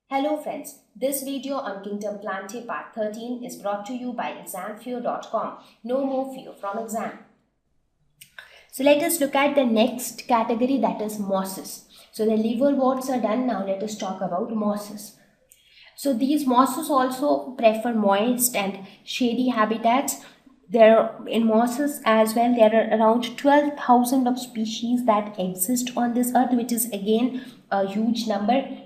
Hello friends, this video on Kingdom Plantae Part 13 is brought to you by examfear.com. No more fear from exam. So let us look at the next category, that is mosses. So the liverworts are done. Now let us talk about mosses. So these mosses also prefer moist and shady habitats. In mosses as well, there are around 12,000 of species that exist on this earth, which is again a huge number.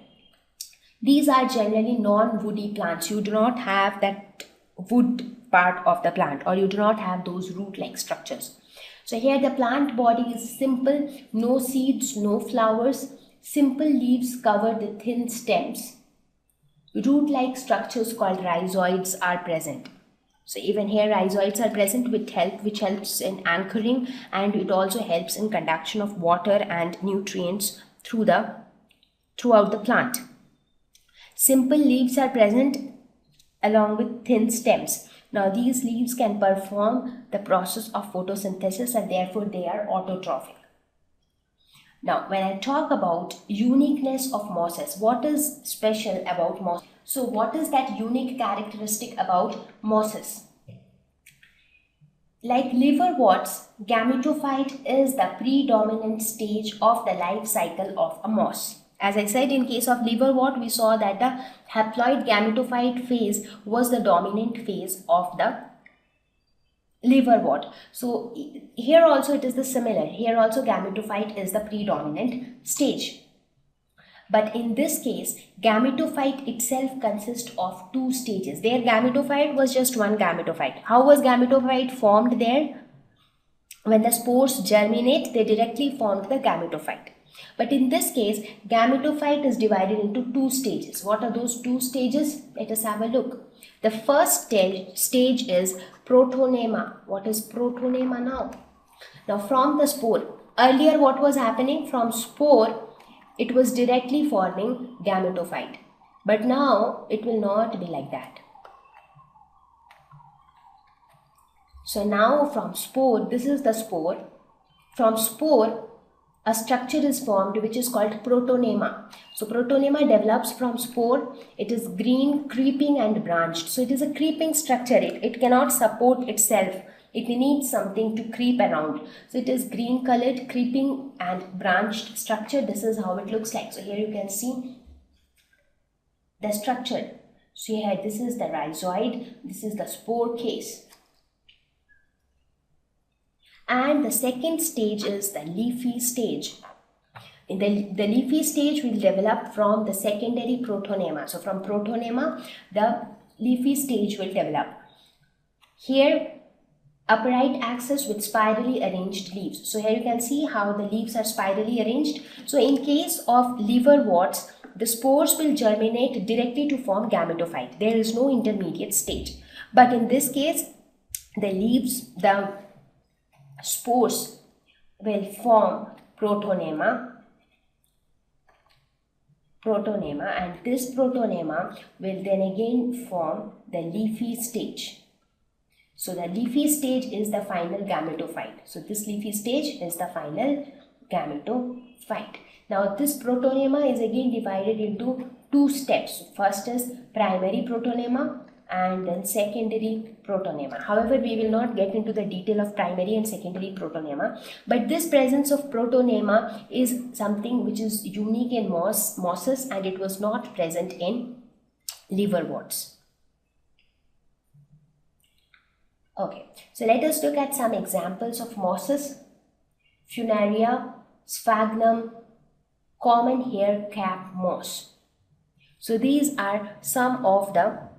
These are generally non-woody plants. You do not have that wood part of the plant, or you do not have those root-like structures. So here the plant body is simple, no seeds, no flowers, simple leaves cover the thin stems. Root-like structures called rhizoids are present. So even here rhizoids are present, which helps in anchoring, and it also helps in conduction of water and nutrients throughout the plant. Simple leaves are present along with thin stems. Now these leaves can perform the process of photosynthesis, and therefore they are autotrophic. Now when I talk about uniqueness of mosses, what is special about mosses? So what is that unique characteristic about mosses? Like liverworts, gametophyte is the predominant stage of the life cycle of a moss. As I said, in case of liverwort, we saw that the haploid gametophyte phase was the dominant phase of the liverwort. So here also it is the similar. Here also gametophyte is the predominant stage. But in this case, gametophyte itself consists of two stages. Their gametophyte was just one gametophyte. How was gametophyte formed there? When the spores germinate, they directly formed the gametophyte. But in this case, gametophyte is divided into two stages. What are those two stages? Let us have a look. The first stage is protonema. What is protonema now? Now from the spore, earlier what was happening? From spore, it was directly forming gametophyte. But now it will not be like that. So now from spore, this is the spore. From spore, a structure is formed which is called protonema. So protonema develops from spore. It is green, creeping and branched. So it is a creeping structure. It cannot support itself. It needs something to creep around. So it is green colored, creeping and branched structure. This is how it looks like. So here you can see the structure. So here this is the rhizoid. This is the spore case. And the second stage is the leafy stage. In the leafy stage will develop from the secondary protonema. So from protonema, the leafy stage will develop. Here, upright axis with spirally arranged leaves. So here you can see how the leaves are spirally arranged. So in case of liverworts, the spores will germinate directly to form gametophyte. There is no intermediate stage. But in this case, the spores will form protonema, and this protonema will then again form the leafy stage. So the leafy stage is the final gametophyte. So this leafy stage is the final gametophyte. Now this protonema is again divided into two steps. First is primary protonema and then secondary protonema. However, we will not get into the detail of primary and secondary protonema, but this presence of protonema is something which is unique in mosses, and it was not present in liverworts. Okay, so let us look at some examples of mosses. Funaria, sphagnum, common hair cap moss. So these are some of the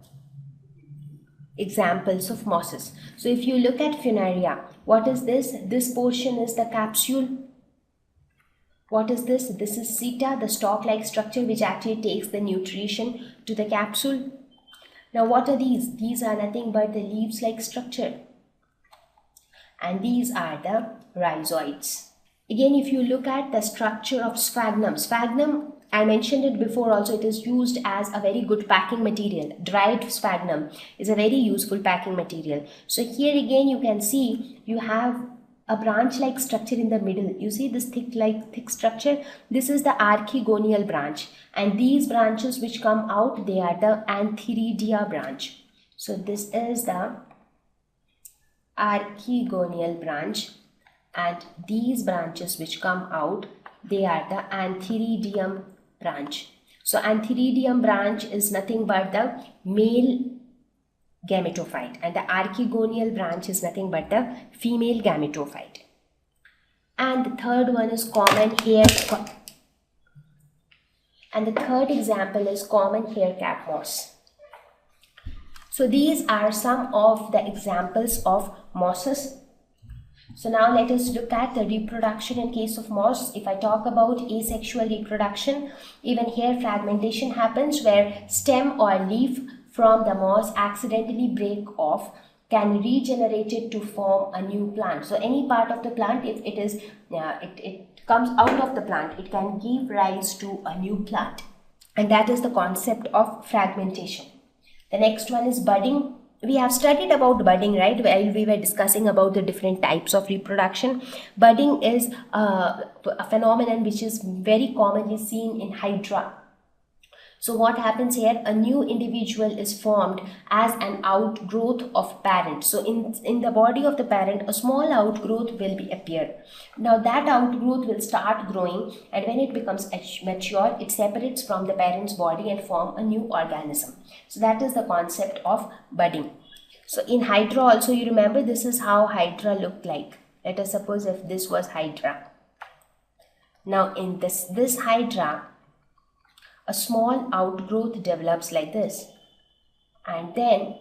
examples of mosses. So if you look at Funaria, what is this? This portion is the capsule. What is this? This is seta, the stalk-like structure which actually takes the nutrition to the capsule. Now what are these? These are nothing but the leaves-like structure. And these are the rhizoids. Again, if you look at the structure of sphagnum, I mentioned it before also, it is used as a very good packing material. Dried sphagnum is a very useful packing material. So here again you can see you have a branch-like structure in the middle. You see this thick structure? This is the archegonial branch, and these branches which come out, they are the antheridia branch. So this is the archegonial branch, and these branches which come out, they are the antheridium branch. So antheridium branch is nothing but the male gametophyte, and the archegonial branch is nothing but the female gametophyte. And the third one is common hair, and the third example is common hair cap moss. So these are some of the examples of mosses. So now let us look at the reproduction in case of moss. If I talk about asexual reproduction, even here fragmentation happens where stem or leaf from the moss accidentally break off, can regenerate it to form a new plant. So any part of the plant, if it is it comes out of the plant, it can give rise to a new plant, and that is the concept of fragmentation. The next one is budding. We have studied about budding, right, while we were discussing about the different types of reproduction. Budding is a phenomenon which is very commonly seen in hydra. So what happens here? A new individual is formed as an outgrowth of parent. So in the body of the parent, a small outgrowth will be appear. Now that outgrowth will start growing, and when it becomes mature, it separates from the parent's body and form a new organism. So that is the concept of budding. So in hydra also, you remember, this is how hydra looked like. Let us suppose if this was hydra. Now in this hydra, a small outgrowth develops like this, and then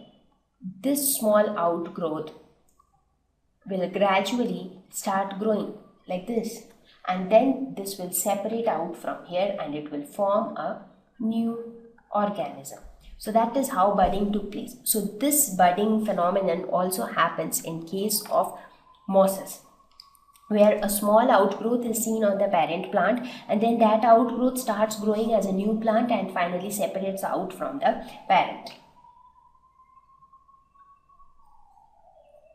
this small outgrowth will gradually start growing like this, and then this will separate out from here and it will form a new organism. So that is how budding took place. So this budding phenomenon also happens in case of mosses, where a small outgrowth is seen on the parent plant, and then that outgrowth starts growing as a new plant and finally separates out from the parent.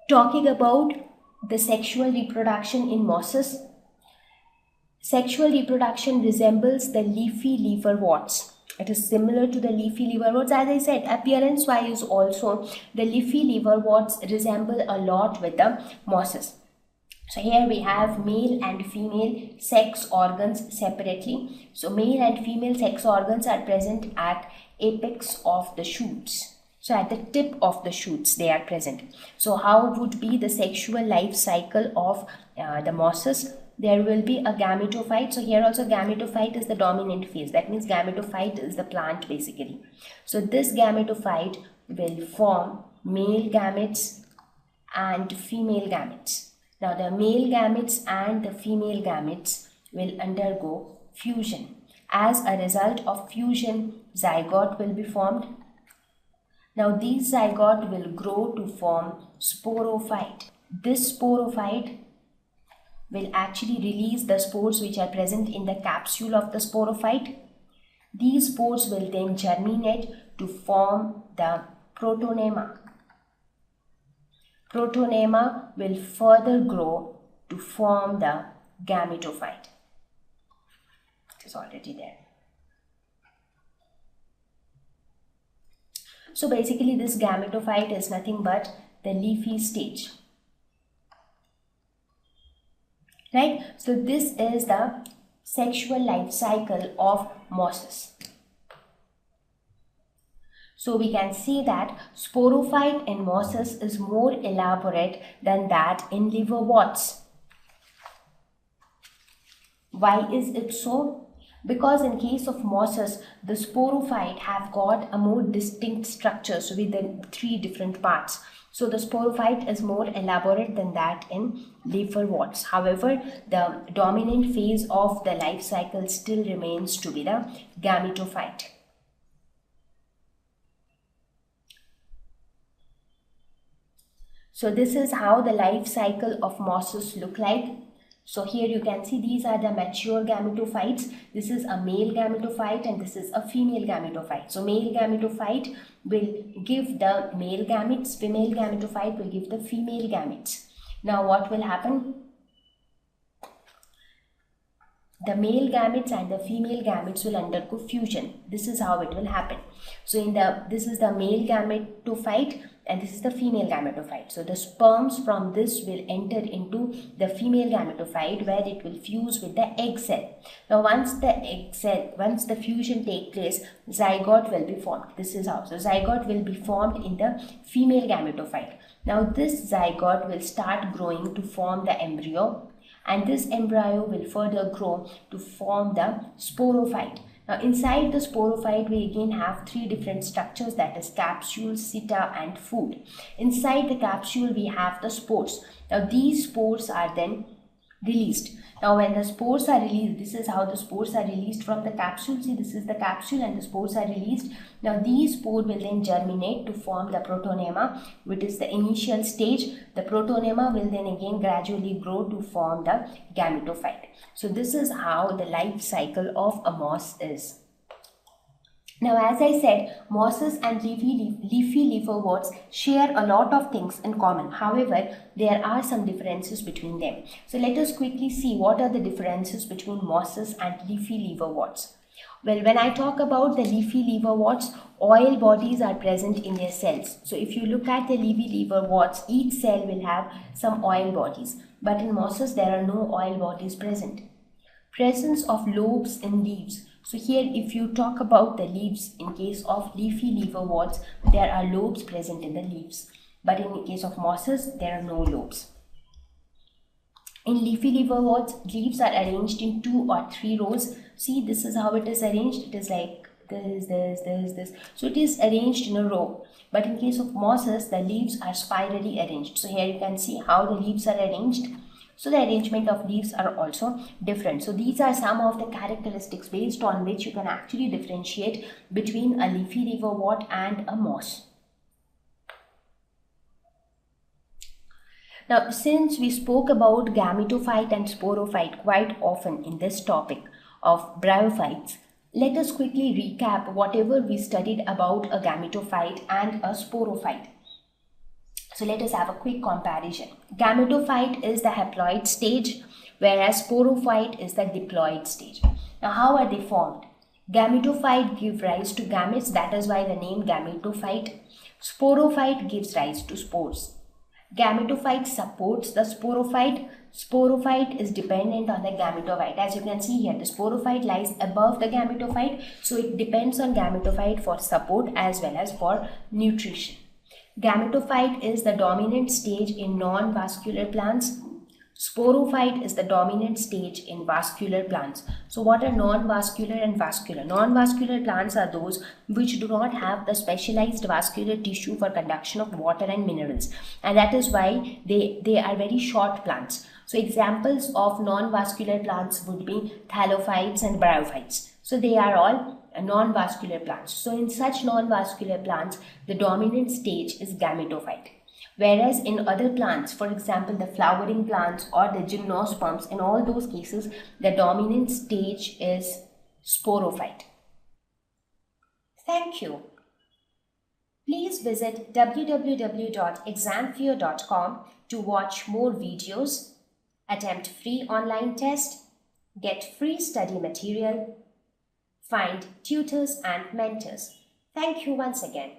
Talking about the sexual reproduction in mosses, sexual reproduction resembles the leafy liverworts. It is similar to the leafy liverworts. As I said, appearance wise also the leafy liverworts resemble a lot with the mosses. So here we have male and female sex organs separately. So male and female sex organs are present at apex of the shoots. So at the tip of the shoots they are present. So how would be the sexual life cycle of the mosses? There will be a gametophyte. So here also gametophyte is the dominant phase. That means gametophyte is the plant basically. So this gametophyte will form male gametes and female gametes. Now the male gametes and the female gametes will undergo fusion. As a result of fusion, zygote will be formed. Now these zygote will grow to form sporophyte. This sporophyte will actually release the spores which are present in the capsule of the sporophyte. These spores will then germinate to form the protonema. Protonema will further grow to form the gametophyte. It is already there. So basically this gametophyte is nothing but the leafy stage. Right? So this is the sexual life cycle of mosses. So we can see that sporophyte in mosses is more elaborate than that in liverworts. Why is it so? Because in case of mosses, the sporophyte have got a more distinct structure, so with the 3 different parts. So the sporophyte is more elaborate than that in liverworts. However, the dominant phase of the life cycle still remains to be the gametophyte. So this is how the life cycle of mosses look like. So here you can see these are the mature gametophytes. This is a male gametophyte and this is a female gametophyte. So male gametophyte will give the male gametes, female gametophyte will give the female gametes. Now what will happen? the male gametes and the female gametes will undergo fusion. This is how it will happen. So this is the male gametophyte and this is the female gametophyte. So the sperms from this will enter into the female gametophyte where it will fuse with the egg cell. Now once the fusion take place, zygote will be formed. This is how. So zygote will be formed in the female gametophyte. Now this zygote will start growing to form the embryo, and this embryo will further grow to form the sporophyte. Now inside the sporophyte we again have three different structures, that is capsule, seta and food. Inside the capsule we have the spores. Now these spores are then released. Now when the spores are released, this is how the spores are released from the capsule. See, this is the capsule and the spores are released. Now these spores will then germinate to form the protonema, which is the initial stage. The protonema will then again gradually grow to form the gametophyte. So this is how the life cycle of a moss is. Now as I said, mosses and leafy liverworts share a lot of things in common. However, there are some differences between them. So let us quickly see what are the differences between mosses and leafy liverworts. Well, when I talk about the leafy liverworts, oil bodies are present in their cells. So if you look at the leafy liverworts, each cell will have some oil bodies. But in mosses, there are no oil bodies present. Presence of lobes in leaves. So here if you talk about the leaves, in case of leafy liverworts, there are lobes present in the leaves. But in case of mosses, there are no lobes. In leafy liverworts, leaves are arranged in 2 or 3 rows. See, this is how it is arranged. It is like this. So it is arranged in a row. But in case of mosses, the leaves are spirally arranged. So here you can see how the leaves are arranged. So the arrangement of leaves are also different. So these are some of the characteristics based on which you can actually differentiate between a leafy liverwort and a moss. Now, since we spoke about gametophyte and sporophyte quite often in this topic of bryophytes, let us quickly recap whatever we studied about a gametophyte and a sporophyte. So let us have a quick comparison. Gametophyte is the haploid stage, whereas sporophyte is the diploid stage. Now how are they formed? Gametophyte give rise to gametes, that is why the name gametophyte. Sporophyte gives rise to spores. Gametophyte supports the sporophyte. Sporophyte is dependent on the gametophyte. As you can see here, the sporophyte lies above the gametophyte, so it depends on gametophyte for support as well as for nutrition. Gametophyte is the dominant stage in non-vascular plants. Sporophyte is the dominant stage in vascular plants. So what are non-vascular and vascular? Non-vascular plants are those which do not have the specialized vascular tissue for conduction of water and minerals. And that is why they are very short plants. So examples of non-vascular plants would be thallophytes and bryophytes. So they are all non-vascular plants. So in such non-vascular plants, the dominant stage is gametophyte. Whereas in other plants, for example, the flowering plants or the gymnosperms, in all those cases, the dominant stage is sporophyte. Thank you. Please visit www.examfear.com to watch more videos, attempt free online test, get free study material, find tutors and mentors. Thank you once again.